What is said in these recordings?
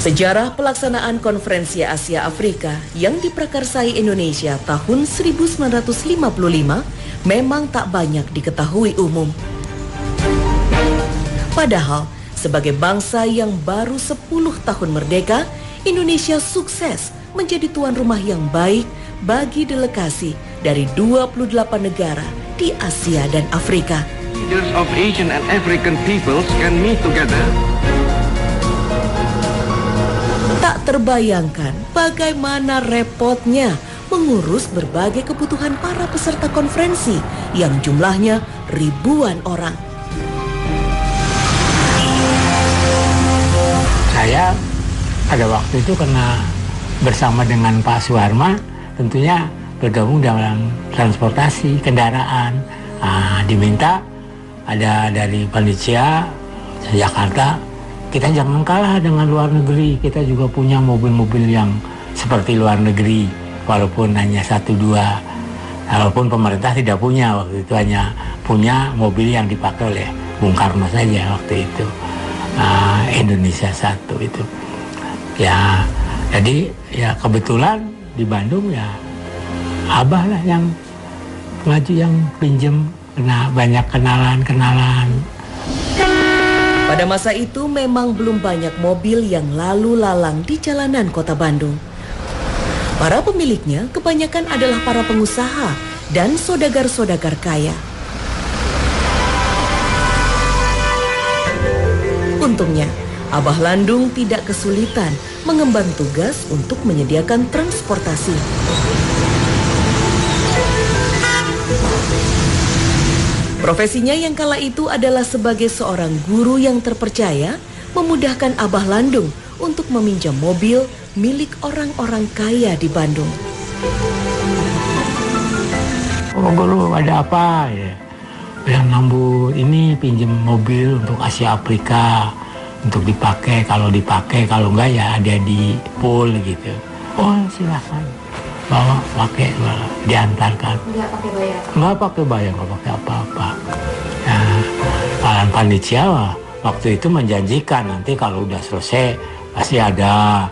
Sejarah pelaksanaan Konferensi Asia Afrika yang diprakarsai Indonesia tahun 1955 memang tak banyak diketahui umum. Padahal, sebagai bangsa yang baru 10 tahun merdeka, Indonesia sukses menjadi tuan rumah yang baik bagi delegasi dari 28 negara di Asia dan Afrika. Leaders of Asian and African peoples can meet together. Tak terbayangkan bagaimana repotnya mengurus berbagai kebutuhan para peserta konferensi yang jumlahnya ribuan orang. Saya pada waktu itu karena bersama dengan Pak Suharma tentunya bergabung dalam transportasi kendaraan. Diminta ada dari panitia Jakarta, kita jangan kalah dengan luar negeri, kita juga punya mobil-mobil yang seperti luar negeri, walaupun hanya 1-2, walaupun pemerintah tidak punya waktu itu, hanya punya mobil yang dipakai oleh Bung Karno saja waktu itu, Indonesia 1 itu. Ya, jadi ya kebetulan di Bandung ya Abah lah yang ngaju, yang pinjem, kena banyak kenalan. Pada masa itu memang belum banyak mobil yang lalu lalang di jalanan kota Bandung. Para pemiliknya kebanyakan adalah para pengusaha dan saudagar-saudagar kaya. Untungnya, Abah Landung tidak kesulitan mengemban tugas untuk menyediakan transportasi. Profesinya yang kala itu adalah sebagai seorang guru yang terpercaya, memudahkan Abah Landung untuk meminjam mobil milik orang-orang kaya di Bandung. Oh guru, ada apa ya? Yang Nambu ini pinjam mobil untuk Asia Afrika untuk dipakai, kalau enggak ya ada di pool gitu. Oh silakan, bawa, pakai, diantarkan. Enggak pakai bayar? Enggak pakai bayar, enggak pakai apa-apa. Nah, panitia waktu itu menjanjikan nanti kalau udah selesai pasti ada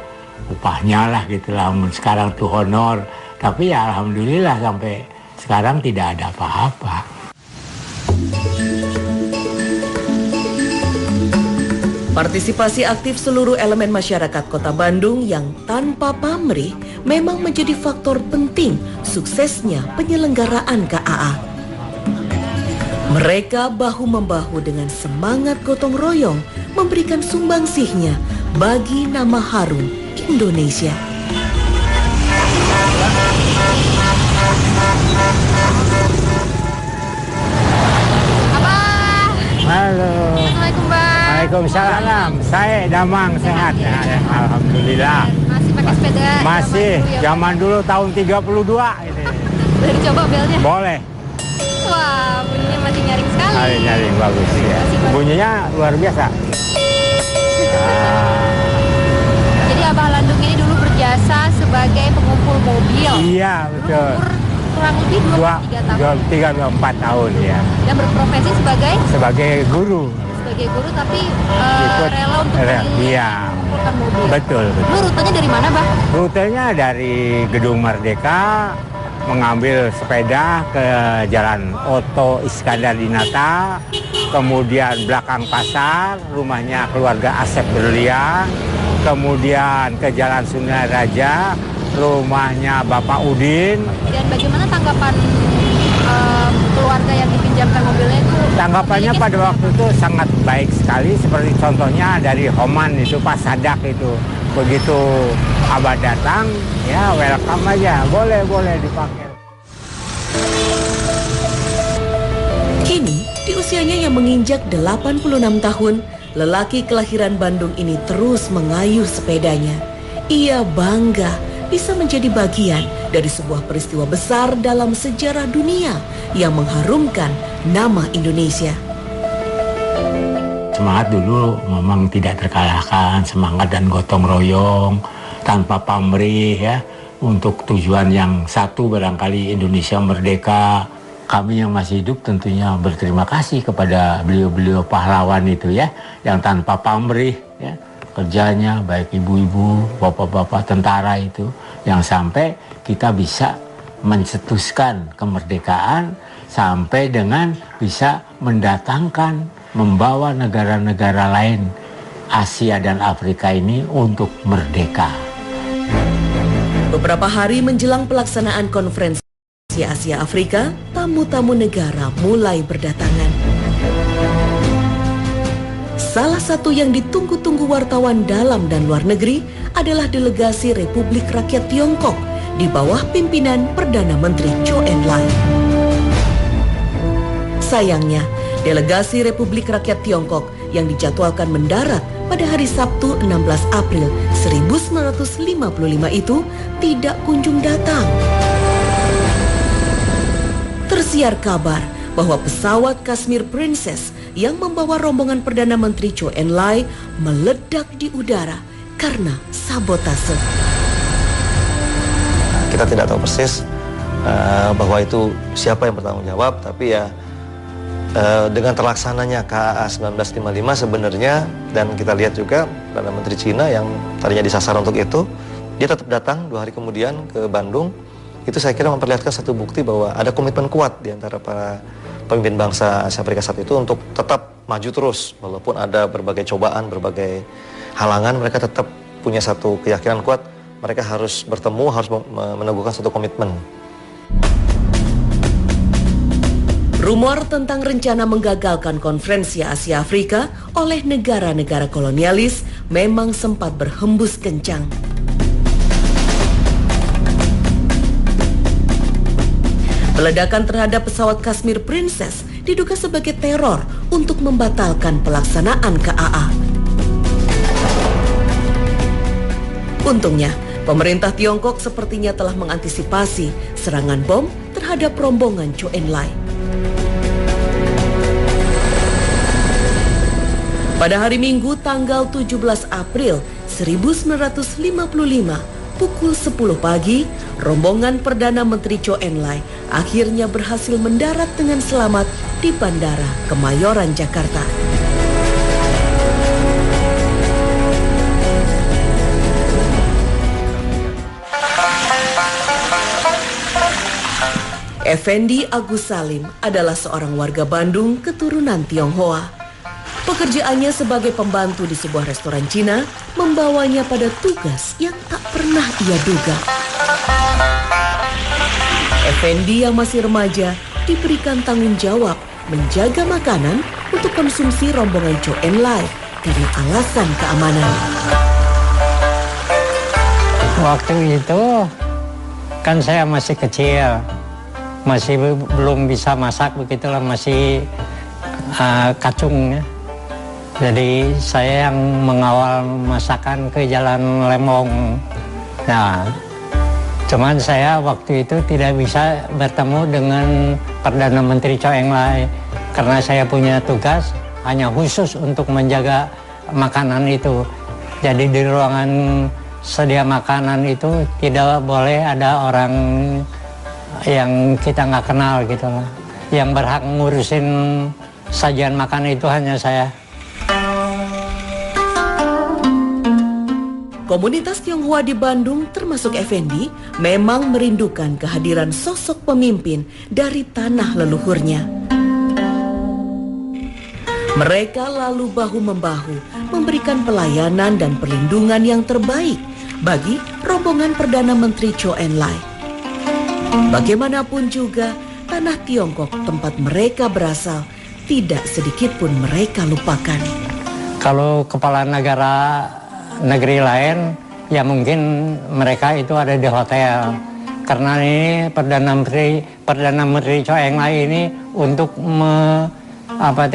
upahnya lah gitu lah. Sekarang tuh honor, tapi ya alhamdulillah sampai sekarang tidak ada apa-apa. Partisipasi aktif seluruh elemen masyarakat Kota Bandung yang tanpa pamrih memang menjadi faktor penting suksesnya penyelenggaraan KAA. Mereka bahu-membahu dengan semangat gotong royong memberikan sumbangsihnya bagi nama harum Indonesia. Halo. Assalamualaikum Bang. Waalaikumsalam. Saya Damang sehat ya. Alhamdulillah. Masih pakai sepeda? Masih. Zaman dulu tahun 32 ini. Boleh dicoba belnya? Boleh. Wah, bunyinya masih nyaring sekali. Nyaring bagus ya. Bunyinya luar biasa. Jadi Abah Landung ini dulu berjasa sebagai pengumpul mobil. Iya, betul. Umur kurang lebih 23-24 tahun ya. Dan berprofesi sebagai guru. Sebagai guru tapi Ikut, rela untuk mengumpulkan mobil. Betul. Lu rutenya dari mana, Bah? Rutenya dari Gedung Merdeka, mengambil sepeda ke Jalan Oto Iskandar Dinata, kemudian belakang pasar, rumahnya keluarga Asep Berlian, kemudian ke Jalan Sungai Raja, rumahnya Bapak Udin. Dan bagaimana tanggapan keluarga yang dipinjamkan mobilnya itu? Tanggapannya pada waktu itu sangat baik sekali, seperti contohnya dari Homan itu, Pak Sadak itu. Begitu Abah datang, ya welcome aja, boleh dipakai. Kini, di usianya yang menginjak 86 tahun, lelaki kelahiran Bandung ini terus mengayuh sepedanya. Ia bangga bisa menjadi bagian dari sebuah peristiwa besar dalam sejarah dunia yang mengharumkan nama Indonesia. Semangat dulu memang tidak terkalahkan, semangat dan gotong royong, tanpa pamrih ya, untuk tujuan yang satu barangkali Indonesia merdeka. Kami yang masih hidup tentunya berterima kasih kepada beliau-beliau pahlawan itu ya, yang tanpa pamrih ya, kerjanya, baik ibu-ibu, bapak-bapak tentara itu, yang sampai kita bisa mencetuskan kemerdekaan sampai dengan bisa mendatangkan, membawa negara-negara lain Asia dan Afrika ini untuk merdeka. Beberapa hari menjelang pelaksanaan konferensi Asia Afrika, tamu-tamu negara mulai berdatangan. Salah satu yang ditunggu-tunggu wartawan dalam dan luar negeri adalah delegasi Republik Rakyat Tiongkok di bawah pimpinan Perdana Menteri Zhou Enlai. Sayangnya, delegasi Republik Rakyat Tiongkok yang dijadwalkan mendarat pada hari Sabtu 16 April 1955 itu tidak kunjung datang. Tersiar kabar bahwa pesawat Kashmir Princess yang membawa rombongan Perdana Menteri Zhou Enlai meledak di udara karena sabotase. Kita tidak tahu persis bahwa itu siapa yang bertanggung jawab, tapi ya dengan terlaksananya KAA 1955 sebenarnya, dan kita lihat juga Perdana Menteri Cina yang tadinya disasar untuk itu, dia tetap datang 2 hari kemudian ke Bandung. Itu saya kira memperlihatkan satu bukti bahwa ada komitmen kuat di antara para pemimpin bangsa Asia Afrika saat itu untuk tetap maju terus. Walaupun ada berbagai cobaan, berbagai halangan, mereka tetap punya satu keyakinan kuat. Mereka harus bertemu, harus meneguhkan satu komitmen. Rumor tentang rencana menggagalkan konferensi Asia Afrika oleh negara-negara kolonialis memang sempat berhembus kencang. Peledakan terhadap pesawat Kashmir Princess diduga sebagai teror untuk membatalkan pelaksanaan KAA. Untungnya, pemerintah Tiongkok sepertinya telah mengantisipasi serangan bom terhadap rombongan Zhou Enlai. Pada hari Minggu tanggal 17 April 1955, pukul 10 pagi, rombongan Perdana Menteri Zhou Enlai akhirnya berhasil mendarat dengan selamat di Bandara Kemayoran, Jakarta. Effendi Agus Salim adalah seorang warga Bandung keturunan Tionghoa. Pekerjaannya sebagai pembantu di sebuah restoran Cina membawanya pada tugas yang tak pernah ia duga. Effendi yang masih remaja diberikan tanggung jawab menjaga makanan untuk konsumsi rombongan Zhou Enlai karena alasan keamanan. Waktu itu kan saya masih kecil, masih belum bisa masak, begitulah, masih kacung ya. Jadi saya yang mengawal masakan ke Jalan Lembong. Nah, cuman saya waktu itu tidak bisa bertemu dengan Perdana Menteri Zhou Enlai karena saya punya tugas hanya khusus untuk menjaga makanan itu. Jadi di ruangan sedia makanan itu tidak boleh ada orang yang kita nggak kenal gitu lah. Yang berhak ngurusin sajian makanan itu hanya saya. Komunitas Tionghoa di Bandung termasuk Effendi memang merindukan kehadiran sosok pemimpin dari tanah leluhurnya. Mereka lalu bahu-membahu memberikan pelayanan dan perlindungan yang terbaik bagi rombongan Perdana Menteri Zhou Enlai. Bagaimanapun juga, tanah Tiongkok tempat mereka berasal tidak sedikit pun mereka lupakan. Kalau kepala negeri lain, ya mungkin mereka itu ada di hotel. Karena ini Perdana Menteri Zhou Enlai ini untuk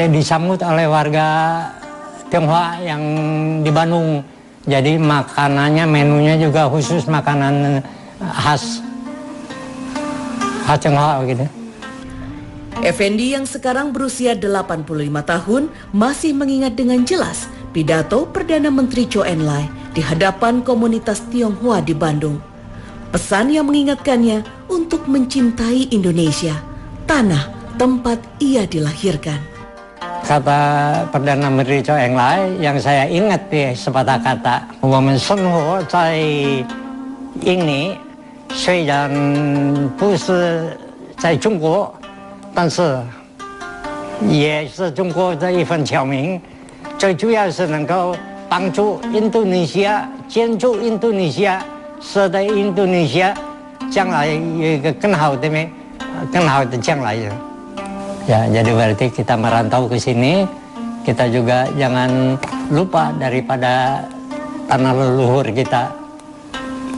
disambut oleh warga Tionghoa yang di Bandung. Jadi makanannya, menunya juga khusus makanan khas Tionghoa gitu. Effendi yang sekarang berusia 85 tahun masih mengingat dengan jelas pidato Perdana Menteri Zhou Enlai di hadapan komunitas Tionghoa di Bandung. Pesan yang mengingatkannya untuk mencintai Indonesia, tanah tempat ia dilahirkan. kata Perdana Menteri Zhou Enlai yang saya ingat dia sepatah kata, 我们生活在印尼，虽然不是在中国，但是也是中国的一份侨民，最主要是能够帮助印度尼西亚，建筑印度尼西亚，使得印度尼西亚将来有一个更好的将来。Ya, jadi berarti kita merantau ke sini, kita juga jangan lupa daripada tanah leluhur kita.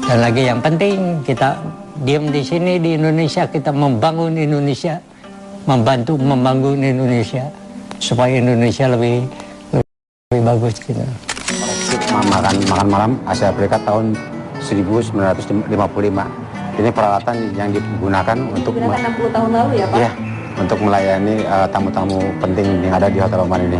Dan lagi yang penting, kita diam di sini di Indonesia, kita membangun Indonesia, membantu membangun Indonesia supaya Indonesia lebih bagus gitu. Makan malam Asia Afrika tahun 1955. Ini peralatan yang digunakan untuk 60 tahun lalu ya Pak? Ya, untuk melayani tamu-tamu penting yang ada di Hotel Oman ini.